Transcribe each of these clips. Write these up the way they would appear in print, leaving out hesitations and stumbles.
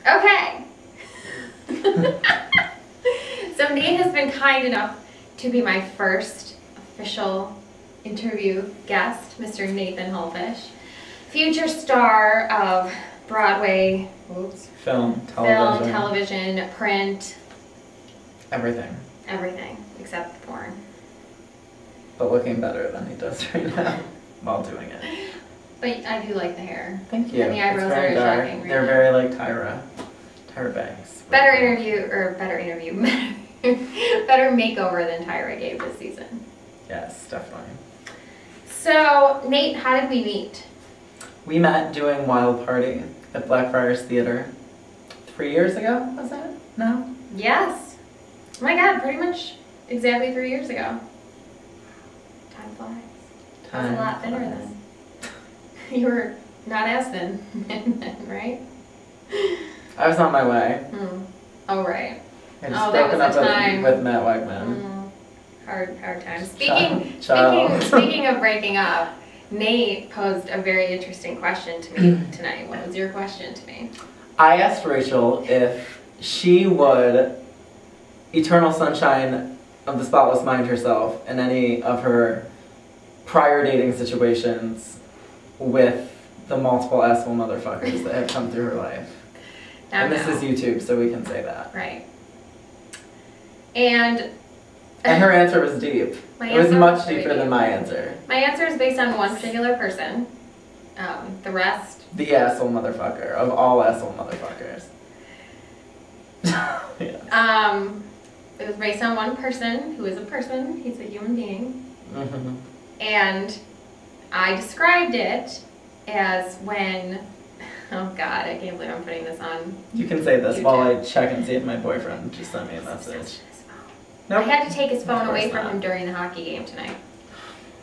Okay. So Nate has been kind enough to be my first official interview guest, Mr. Nathan Holfish, future star of Broadway, film, television, print, everything. Everything except porn. But looking better than he does right now while doing it. But I do like the hair. Thank you. And the eyebrows it's very are dark. shocking. Right They're now. very like Tyra Banks. Better makeover than Tyra gave this season. Yes, definitely. So, Nate, how did we meet? We met doing Wild Party at Blackfriars Theater 3 years ago, was that? No? Yes. Oh my god, pretty much exactly 3 years ago. Time flies. I was a lot thinner then. You were not as thin then, right? I was on my way. Oh, right. I just broken up with Matt Wegman. Hard time. Speaking of breaking up, Nate posed a very interesting question to me tonight. What was your question to me? I asked Rachel if she would Eternal Sunshine of the Spotless Mind herself in any of her prior dating situations with the multiple asshole motherfuckers that have come through her life. And this is YouTube, so we can say that. Right. And her answer was deep. It was much deeper than my answer. My answer is based on one particular person. The rest... The asshole motherfucker of all asshole motherfuckers. Yes. It was based on one person who is a person. He's a human being. Mm-hmm. And I described it as when... Oh God, I can't believe I'm putting this on. You can say this YouTube. while I check and see if my boyfriend just sent me a message. Nope. I had to take his phone away from him during the hockey game tonight.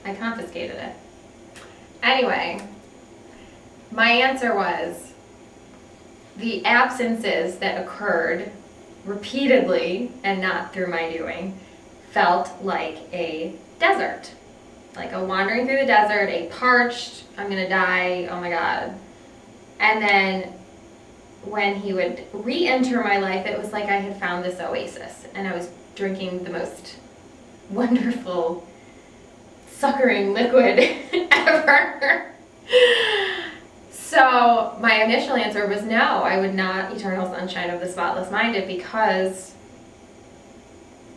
I confiscated it. Anyway, my answer was the absences that occurred repeatedly and not through my doing felt like a desert. Like a wandering through the desert, a parched, I'm gonna die, oh my God. And then when he would re-enter my life, it was like I had found this oasis and I was drinking the most wonderful succoring liquid ever. So my initial answer was no, I would not Eternal Sunshine of the Spotless Minded because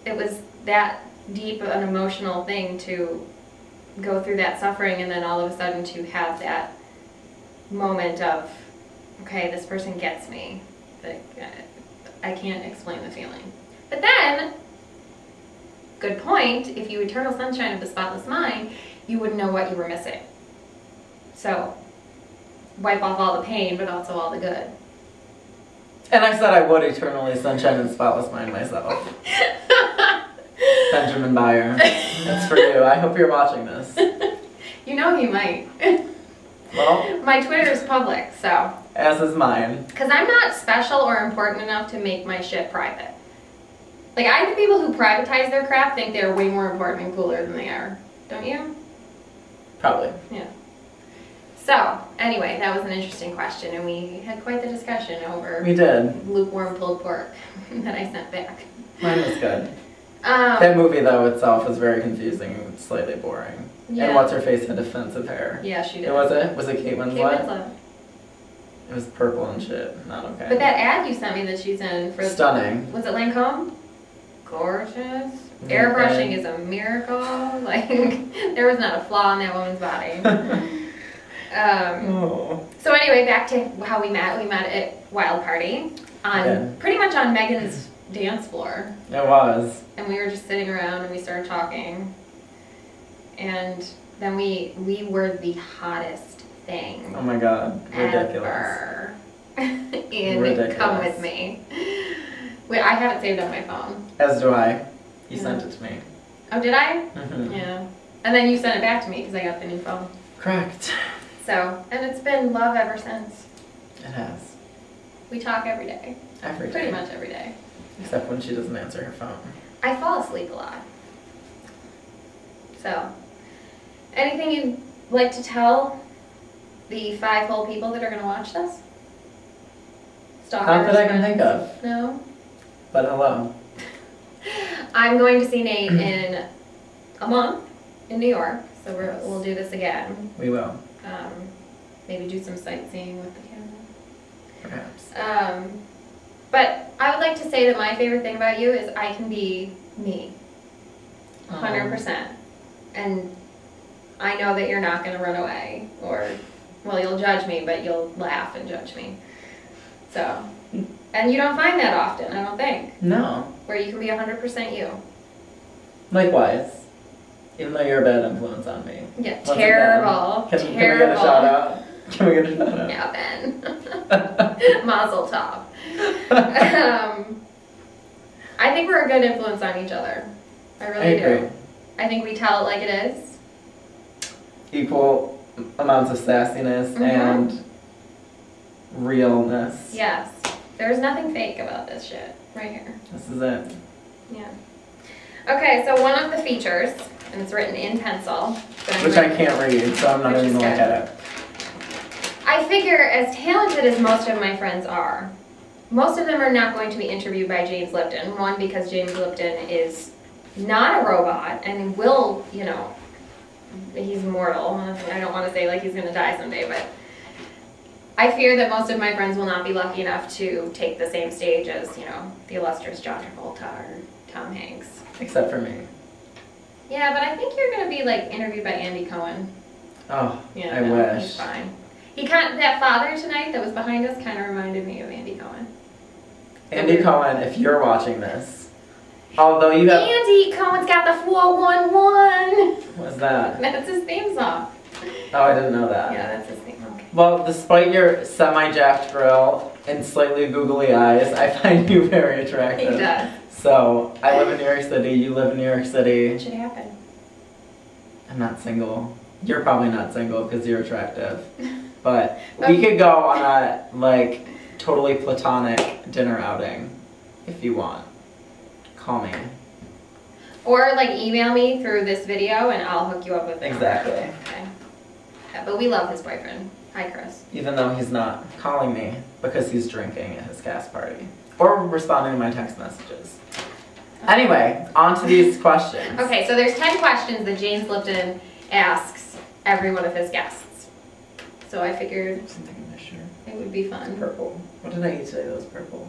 it was that deep an emotional thing to go through that suffering and then all of a sudden to have that moment of, okay, this person gets me. I can't explain the feeling. But then, good point, if you Eternal Sunshine of the Spotless Mind, you wouldn't know what you were missing. So, wipe off all the pain, but also all the good. And I said I would Eternally Sunshine of the Spotless Mind myself. Benjamin Beyer. That's for you. I hope you're watching this. You know he might. Well, my Twitter is public, so. As is mine. Because I'm not special or important enough to make my shit private. Like, I think people who privatize their crap think they're way more important and cooler than they are. Don't you? Probably. Yeah. So, anyway, that was an interesting question, and we had quite the discussion over we did. Lukewarm pulled pork that I sent back. Mine was good. That movie, though, itself was very confusing and slightly boring. Yeah. And what's-her-face had offensive hair. Yeah, she did. Was it? Was it Kate Winslet? Kate Winslet. It was purple and shit. Not okay. But that ad you sent me that she's in for... Stunning. Was it Lancome? Gorgeous. Airbrushing is a miracle. Like, there was not a flaw in that woman's body. So anyway, back to how we met. We met at Wild Party. Pretty much on Megan's dance floor. It was. And we were just sitting around and we started talking. And then we were the hottest thing. Oh my God. Ridiculous. Ridiculous. Come With Me. Wait, I have it saved on my phone. As do I. You sent it to me. Oh, did I? Mm-hmm. Yeah. And then you sent it back to me because I got the new phone. Correct. So, and it's been love ever since. It has. We talk every day. Every day. Pretty much every day. Except when she doesn't answer her phone. I fall asleep a lot. So, anything you'd like to tell the 5 whole people that are going to watch this? stalkers. Not that I can think of, No? but hello. I'm going to see Nate in a month in New York, so we'll do this again. We will. Maybe do some sightseeing with the camera. Perhaps. But I would like to say that my favorite thing about you is I can be me. 100%. And I know that you're not going to run away or, well, you'll judge me, but you'll laugh and judge me. So, and you don't find that often, I don't think. No. Where you can be 100% you. Likewise. Even though you're a bad influence on me. Yeah, Once terrible. again, can we terrible. get a shout out? Can we get a shout out? Yeah, Ben. Mazel tov. I think we're a good influence on each other. I really do. I think we tell it like it is. Equal amounts of sassiness and realness. Yes. There's nothing fake about this shit right here. This is it. Yeah. Okay, so one of the features, and it's written in pencil. Which I can't read, so I'm not even going to look at it. I figure as talented as most of my friends are, most of them are not going to be interviewed by James Lipton. One, because James Lipton is not a robot and will, you know, he's mortal. I don't want to say like he's going to die someday, but I fear that most of my friends will not be lucky enough to take the same stage as, you know, the illustrious John Travolta or Tom Hanks. Except for me. Yeah, but I think you're going to be like interviewed by Andy Cohen. Oh, Yeah, I no, wish. He's fine. That father tonight that was behind us kind of reminded me of Andy Cohen. Andy Cohen, if you're watching this, although you have... Andy Cohen's got the 411. What's that? That's his theme song. Oh, I didn't know that. Yeah, that's his theme song. Okay. Well, despite your semi-jacked grill and slightly googly eyes, I find you very attractive. He does. So, I live in New York City, you live in New York City. What should happen? I'm not single. You're probably not single because you're attractive. But we could go on a, like, totally platonic dinner outing if you want. Call me. Or, like, email me through this video and I'll hook you up with him. Exactly. Okay. Yeah, but we love his boyfriend. Hi, Chris. Even though he's not calling me because he's drinking at his cast party. Or responding to my text messages. Anyway, on to these questions. Okay, so there's 10 questions that James Lipton asks every one of his guests. So I figured Something in this shirt. it would be fun. Purple. What did I eat today that was purple?